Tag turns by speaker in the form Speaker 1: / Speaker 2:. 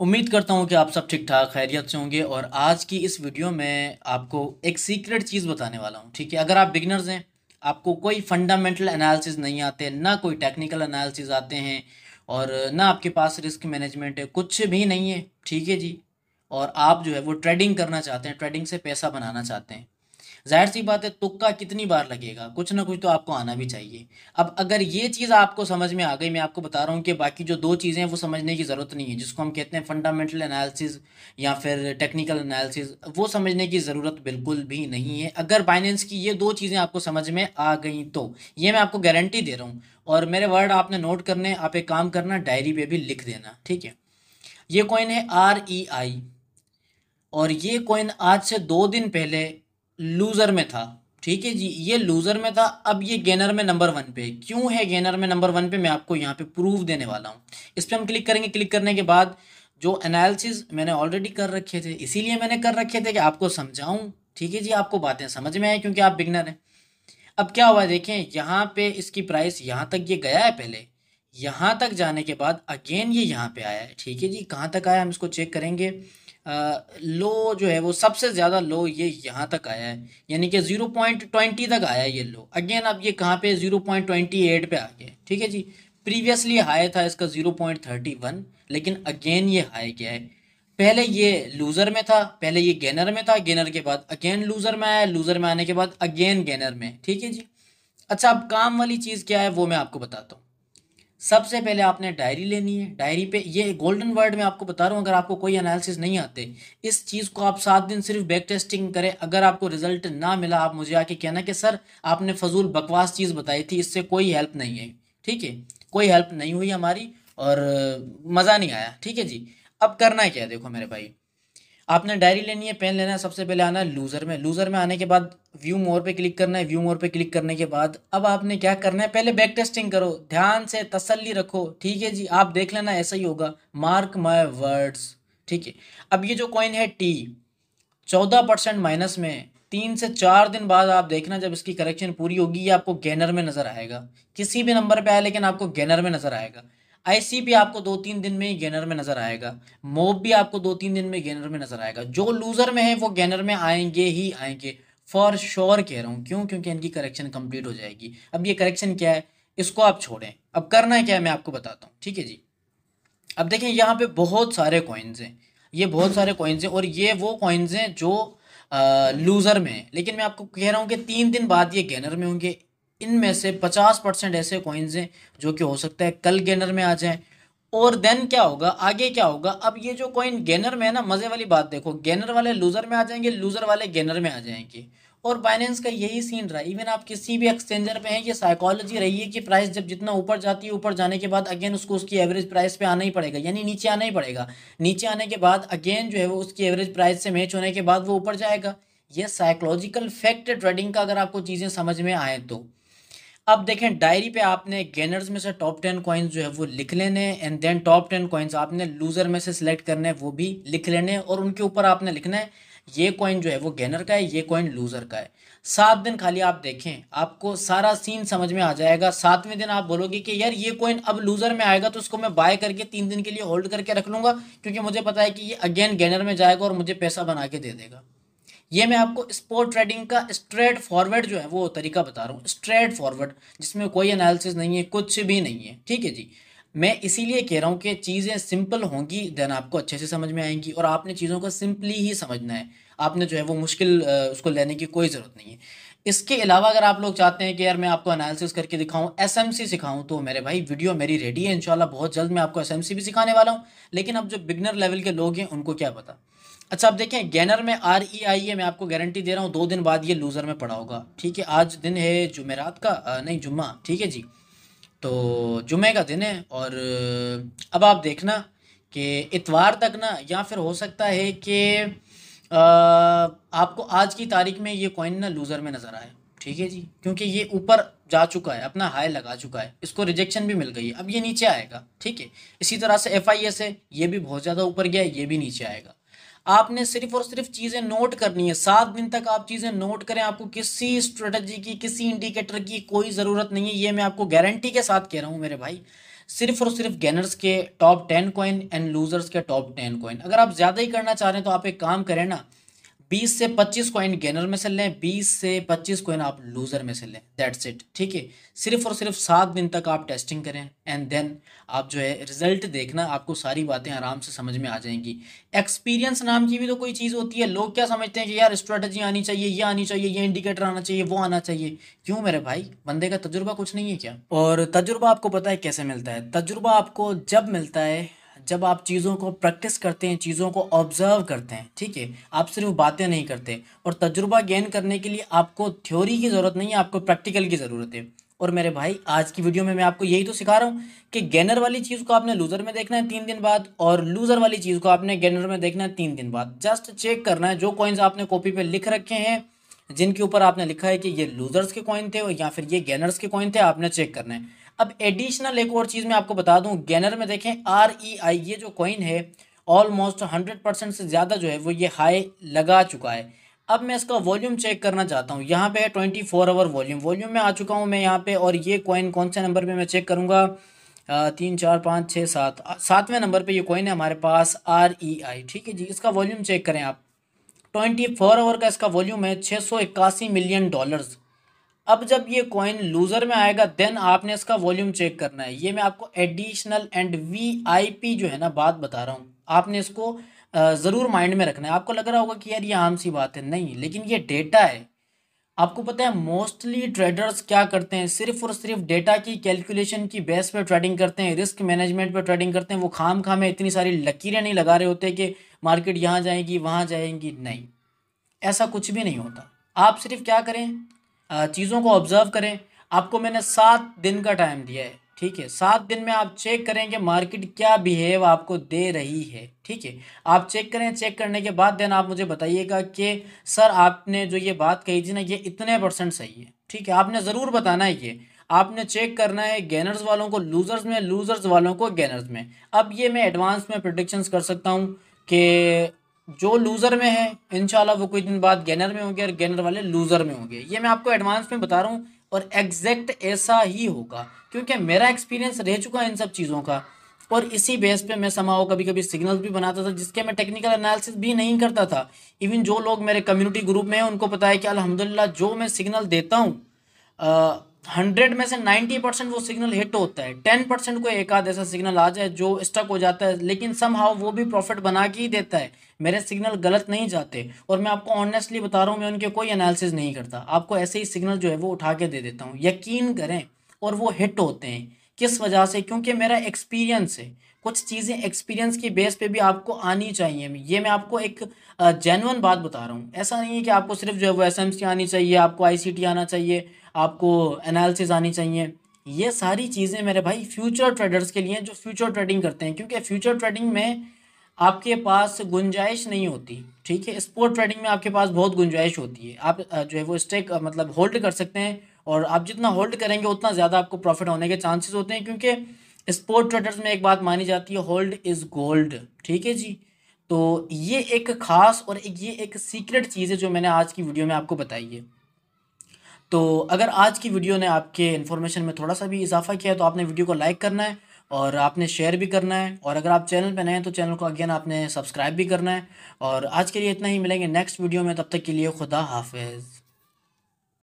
Speaker 1: उम्मीद करता हूँ कि आप सब ठीक ठाक खैरियत से होंगे। और आज की इस वीडियो में आपको एक सीक्रेट चीज़ बताने वाला हूँ। ठीक है, अगर आप बिगनर्स हैं, आपको कोई फंडामेंटल एनालिसिस नहीं आते, ना कोई टेक्निकल एनालिसिस आते हैं, और ना आपके पास रिस्क मैनेजमेंट है, कुछ भी नहीं है, ठीक है जी। और आप जो है वो ट्रेडिंग करना चाहते हैं, ट्रेडिंग से पैसा बनाना चाहते हैं। जाहिर सी बात है, तुक्का कितनी बार लगेगा, कुछ ना कुछ तो आपको आना भी चाहिए। अब अगर ये चीज़ आपको समझ में आ गई, मैं आपको बता रहा हूँ कि बाकी जो दो चीज़ें हैं वो समझने की ज़रूरत नहीं है, जिसको हम कहते हैं फंडामेंटल एनालिसिस या फिर टेक्निकल एनालिसिस, वो समझने की ज़रूरत बिल्कुल भी नहीं है। अगर बाइनेंस की ये दो चीज़ें आपको समझ में आ गई तो ये मैं आपको गारंटी दे रहा हूँ। और मेरे वर्ड आपने नोट करने, आप एक काम करना, डायरी पे भी लिख देना, ठीक है। ये कॉइन है REI, और ये कॉइन आज से 2 दिन पहले लूजर में था, ठीक है जी। ये लूजर में था, अब ये गेनर में नंबर 1 पे। क्यों है गेनर में नंबर 1 पे, मैं आपको यहाँ पे प्रूफ देने वाला हूँ। इस पर हम क्लिक करेंगे। क्लिक करने के बाद जो एनालिसिस मैंने ऑलरेडी कर रखे थे, इसीलिए मैंने कर रखे थे कि आपको समझाऊं, ठीक है जी, आपको बातें समझ में आए, क्योंकि आप बिगनर हैं। अब क्या हुआ देखें, यहाँ पे इसकी प्राइस यहाँ तक ये गया है पहले। यहाँ तक जाने के बाद अगेन ये यहाँ पे आया है, ठीक है जी। कहाँ तक आया हम इसको चेक करेंगे। लो जो है वो सबसे ज़्यादा लो ये यहाँ तक आया है, यानी कि 0.20 तक आया है ये लो। अगेन अब ये कहाँ पे 0.28 पे आ गया, ठीक है जी। प्रीवियसली हाई था इसका 0.31, लेकिन अगेन ये हाई क्या है, पहले ये लूजर में था, पहले ये गेनर में था, गेनर के बाद अगेन लूजर में आया, लूजर में आने के बाद अगेन गेनर में, ठीक है जी। अच्छा, अब काम वाली चीज़ क्या है वो मैं आपको बताता हूँ। सबसे पहले आपने डायरी लेनी है। डायरी पे ये गोल्डन वर्ड मैं आपको बता रहा हूँ, अगर आपको कोई एनालिसिस नहीं आते, इस चीज़ को आप 7 दिन सिर्फ बैक टेस्टिंग करें। अगर आपको रिजल्ट ना मिला, आप मुझे आके कहना कि सर आपने फजूल बकवास चीज़ बताई थी, इससे कोई हेल्प नहीं है, ठीक है। कोई हेल्प नहीं हुई हमारी, और मज़ा नहीं आया, ठीक है जी। अब करना क्या है, देखो मेरे भाई, आपने डायरी लेनी है, पेन लेना है। सबसे पहले आना है लूजर में। लूजर में आने के बाद व्यू मोर पे क्लिक करना है। व्यू मोर पे क्लिक करने के बाद अब आपने क्या करना है, पहले बैक टेस्टिंग करो, ध्यान से तसल्ली रखो, ठीक है जी। आप देख लेना ऐसा ही होगा, मार्क माय वर्ड्स, ठीक है। अब ये जो कॉइन है टी, 14% माइनस में, 3 से 4 दिन बाद आप देखना, जब इसकी करेक्शन पूरी होगी, ये आपको गेनर में नजर आएगा। किसी भी नंबर पे आए, लेकिन आपको गेनर में नजर आएगा। IC भी आपको 2-3 दिन में ही गेनर में नजर आएगा। मोब भी आपको 2-3 दिन में गेनर में नजर आएगा। जो लूजर में है वो गेनर में आएंगे ही आएंगे, फॉर श्योर कह रहा हूँ। क्यों? क्योंकि इनकी करेक्शन कंप्लीट हो जाएगी। अब ये करेक्शन क्या है, इसको आप छोड़ें। अब करना है क्या है मैं आपको बताता हूँ, ठीक है जी। अब देखें, यहाँ पे बहुत सारे कॉइन्स हैं, ये बहुत सारे कॉइन्स हैं, और ये वो कॉइन्स हैं जो लूज़र में है। लेकिन मैं आपको कह रहा हूँ कि 3 दिन बाद ये गेनर में होंगे। इनमें से 50% ऐसे कॉइन्स हैं जो कि हो सकता है कल गेनर में आ जाएं। और देन क्या होगा, आगे क्या होगा। अब ये जो कॉइन गेनर में है ना, मज़े वाली बात देखो, गेनर वाले लूज़र में आ जाएंगे, लूज़र वाले गेनर में आ जाएंगे। और बाइनेंस का यही सीन रहा। इवन आप किसी भी एक्सचेंजर पे हैं, ये साइकोलॉजी रही है कि प्राइस जब जितना ऊपर जाती है, ऊपर जाने के बाद अगेन उसको उसकी एवरेज प्राइस पे आना ही पड़ेगा, यानी नीचे आना ही पड़ेगा। नीचे आने के बाद अगेन जो है वो उसकी एवरेज प्राइस से मैच होने के बाद वो ऊपर जाएगा। ये साइकोलॉजिकल फैक्ट है ट्रेडिंग का, अगर आपको चीज़ें समझ में आए तो। अब देखें, डायरी पे आपने गेनर्स में से टॉप 10 कॉइन्स जो है वो लिख लेने, एंड देन टॉप 10 कॉइन्स आपने लूजर में से सिलेक्ट करने हैं, वो भी लिख लेने हैं, और उनके ऊपर आपने लिखना है ये कॉइन जो है वो गेनर का है, ये कॉइन लूजर का है। 7 दिन खाली आप देखें, आपको सारा सीन समझ में आ जाएगा। 7वें दिन आप बोलोगे कि यार ये कॉइन अब लूजर में आएगा, तो उसको मैं बाय करके 3 दिन के लिए होल्ड करके रख लूंगा, क्योंकि मुझे पता है कि ये अगेन गेनर में जाएगा और मुझे पैसा बना के दे देगा। ये मैं आपको स्पोर्ट ट्रेडिंग का स्ट्रेट फॉरवर्ड जो है वो तरीका बता रहा हूँ, स्ट्रेट फॉरवर्ड, जिसमें कोई एनालिसिस नहीं है, कुछ भी नहीं है, ठीक है जी। मैं इसीलिए कह रहा हूँ कि चीज़ें सिंपल होंगी, देन आपको अच्छे से समझ में आएंगी, और आपने चीज़ों को सिंपली ही समझना है। आपने जो है वो मुश्किल उसको लेने की कोई ज़रूरत नहीं है। इसके अलावा अगर आप लोग चाहते हैं कि यार मैं आपको एनालिसिस करके दिखाऊं, SMC सिखाऊं, तो मेरे भाई वीडियो मेरी रेडी है। इंशाल्लाह बहुत जल्द मैं आपको SMC भी सिखाने वाला हूं। लेकिन अब जो बिगनर लेवल के लोग हैं उनको क्या पता। अच्छा, अब देखें, गेनर में REI है, मैं आपको गारंटी दे रहा हूँ 2 दिन बाद ये लूज़र में पड़ा होगा, ठीक है। आज दिन है जुमेरात का, नहीं जुम्मा, ठीक है जी। तो जुमे का दिन है, और अब आप देखना कि इतवार तक ना, या फिर हो सकता है कि आपको आज की तारीख में ये कॉइन ना लूज़र में नज़र आए, ठीक है जी। क्योंकि ये ऊपर जा चुका है, अपना हाई लगा चुका है, इसको रिजेक्शन भी मिल गई है, अब ये नीचे आएगा, ठीक है। इसी तरह से FIS है, ये भी बहुत ज़्यादा ऊपर गया है, ये भी नीचे आएगा। आपने सिर्फ और सिर्फ चीज़ें नोट करनी है। 7 दिन तक आप चीज़ें नोट करें, आपको किसी स्ट्रेटजी की, किसी इंडिकेटर की कोई ज़रूरत नहीं है। ये मैं आपको गारंटी के साथ कह रहा हूँ मेरे भाई। सिर्फ और सिर्फ गेनर्स के टॉप 10 कॉइन एंड लूजर्स के टॉप 10 कॉइन। अगर आप ज़्यादा ही करना चाह रहे हैं तो आप एक काम करें ना, 20 से 25 कॉइन गेनर में से लें, 20 से 25 कॉइन आप लूजर में से लें, दैट्स इट। ठीक है, सिर्फ और सिर्फ 7 दिन तक आप टेस्टिंग करें एंड देन आप जो है रिजल्ट देखना, आपको सारी बातें आराम से समझ में आ जाएंगी। एक्सपीरियंस नाम की भी तो कोई चीज़ होती है। लोग क्या समझते हैं कि यार स्ट्रेटजी आनी चाहिए, ये आनी चाहिए, ये इंडिकेटर आना चाहिए, वो आना चाहिए। क्यों मेरे भाई, बंदे का तजुर्बा कुछ नहीं है क्या? और तजुर्बा आपको पता है कैसे मिलता है? तजुर्बा आपको जब मिलता है जब आप चीज़ों को प्रैक्टिस करते हैं, चीज़ों को ऑब्जर्व करते हैं। ठीक है, आप सिर्फ बातें नहीं करते। और तजुर्बा गेन करने के लिए आपको थ्योरी की ज़रूरत नहीं है, आपको प्रैक्टिकल की ज़रूरत है। और मेरे भाई आज की वीडियो में मैं आपको यही तो सिखा रहा हूँ कि गेनर वाली चीज़ को आपने लूज़र में देखना है 3 दिन बाद, और लूज़र वाली चीज़ को आपने गेनर में देखना है 3 दिन बाद। जस्ट चेक करना है जो कॉइन्स आपने कॉपी पे लिख रखे हैं, जिनके ऊपर आपने लिखा है कि ये लूजर्स के कॉइन थे या फिर ये गेनर्स के कॉइन थे, आपने चेक करना है। अब एडिशनल एक और चीज़ मैं आपको बता दूं, गेनर में देखें REI, ये जो कॉइन है ऑलमोस्ट 100% से ज़्यादा जो है वो ये हाई लगा चुका है। अब मैं इसका वॉल्यूम चेक करना चाहता हूँ। यहाँ पे है 24 आवर वॉल्यूम में आ चुका हूँ मैं यहाँ पे। और ये कॉइन कौन से नंबर पे मैं चेक करूँगा? 3 4 5 6 7, 7वें नंबर पे ये कॉइन है हमारे पास, REI। ठीक है जी, इसका वॉल्यूम चेक करें आप। 24 आवर का इसका वॉल्यूम है, $681 मिलियन। अब जब ये कॉइन लूजर में आएगा देन आपने इसका वॉल्यूम चेक करना है। ये मैं आपको एडिशनल एंड VIP जो है ना बात बता रहा हूँ, आपने इसको ज़रूर माइंड में रखना है। आपको लग रहा होगा कि यार ये आम सी बात है, नहीं, लेकिन ये डेटा है। आपको पता है मोस्टली ट्रेडर्स क्या करते हैं? सिर्फ और सिर्फ डेटा की कैलकुलेशन की बेस पे ट्रेडिंग करते हैं, रिस्क मैनेजमेंट पे ट्रेडिंग करते हैं। वो खाम खाम में इतनी सारी लकीरें नहीं लगा रहे होते कि मार्केट यहाँ जाएगी वहाँ जाएगी, नहीं, ऐसा कुछ भी नहीं होता। आप सिर्फ क्या करें, चीज़ों को ऑब्जर्व करें। आपको मैंने 7 दिन का टाइम दिया है। ठीक है, 7 दिन में आप चेक करें कि मार्केट क्या बिहेव आपको दे रही है। ठीक है, आप चेक करें। चेक करने के बाद देन आप मुझे बताइएगा कि सर आपने जो ये बात कही थी ना ये इतने % सही है। ठीक है, आपने ज़रूर बताना है ये। आपने चेक करना है गेनर्स वालों को लूजर्स में, लूजर्स वालों को गेनर्स में। अब ये मैं एडवांस में प्रिडिक्शंस कर सकता हूँ कि जो लूज़र में है इंशाल्लाह वो कुछ दिन बाद गेनर में होंगे और गेनर वाले लूज़र में होंगे। ये मैं आपको एडवांस में बता रहा हूँ और एग्जैक्ट ऐसा ही होगा, क्योंकि मेरा एक्सपीरियंस रह चुका है इन सब चीज़ों का। और इसी बेस पे मैं समाओ कभी कभी सिग्नल्स भी बनाता था जिसके मैं टेक्निकल एनालिसिस भी नहीं करता था। इवन जो लोग मेरे कम्युनिटी ग्रुप में हैं उनको पता है कि अल्हम्दुलिल्लाह जो मैं सिग्नल देता हूँ 100 में से 90% वो सिग्नल हिट होता है। 10% को एक आध ऐसा सिग्नल आ जाए जो स्टक हो जाता है, लेकिन समहाउ वो भी प्रॉफिट बना के ही देता है। मेरे सिग्नल गलत नहीं जाते। और मैं आपको ऑनेस्टली बता रहा हूँ, मैं उनके कोई एनालिसिस नहीं करता, आपको ऐसे ही सिग्नल जो है वो उठा के दे देता हूँ, यकीन करें। और वो हिट होते हैं किस वजह से? क्योंकि मेरा एक्सपीरियंस है। कुछ चीज़ें एक्सपीरियंस की बेस पे भी आपको आनी चाहिए। ये मैं आपको एक जेन्युइन बात बता रहा हूँ। ऐसा नहीं है कि आपको सिर्फ जो है वो SMC आनी चाहिए, आपको ICT आना चाहिए, आपको एनालिसिस आनी चाहिए। ये सारी चीज़ें मेरे भाई फ्यूचर ट्रेडर्स के लिए हैं जो फ्यूचर ट्रेडिंग करते हैं, क्योंकि फ्यूचर ट्रेडिंग में आपके पास गुंजाइश नहीं होती। ठीक है, स्पोर्ट ट्रेडिंग में आपके पास बहुत गुंजाइश होती है। आप जो है वो स्टेक मतलब होल्ड कर सकते हैं, और आप जितना होल्ड करेंगे उतना ज़्यादा आपको प्रॉफिट होने के चांसेस होते हैं, क्योंकि स्पोर्ट ट्रेडर्स में एक बात मानी जाती है, होल्ड इज़ गोल्ड। ठीक है जी, तो ये एक ख़ास और ये एक सीक्रेट चीज़ है जो मैंने आज की वीडियो में आपको बताई है। तो अगर आज की वीडियो ने आपके इन्फॉर्मेशन में थोड़ा सा भी इजाफा किया है तो आपने वीडियो को लाइक करना है और आपने शेयर भी करना है। और अगर आप चैनल पे नए हैं तो चैनल को अगेन आपने सब्सक्राइब भी करना है। और आज के लिए इतना ही, मिलेंगे नेक्स्ट वीडियो में, तब तक के लिए खुदा हाफिज़।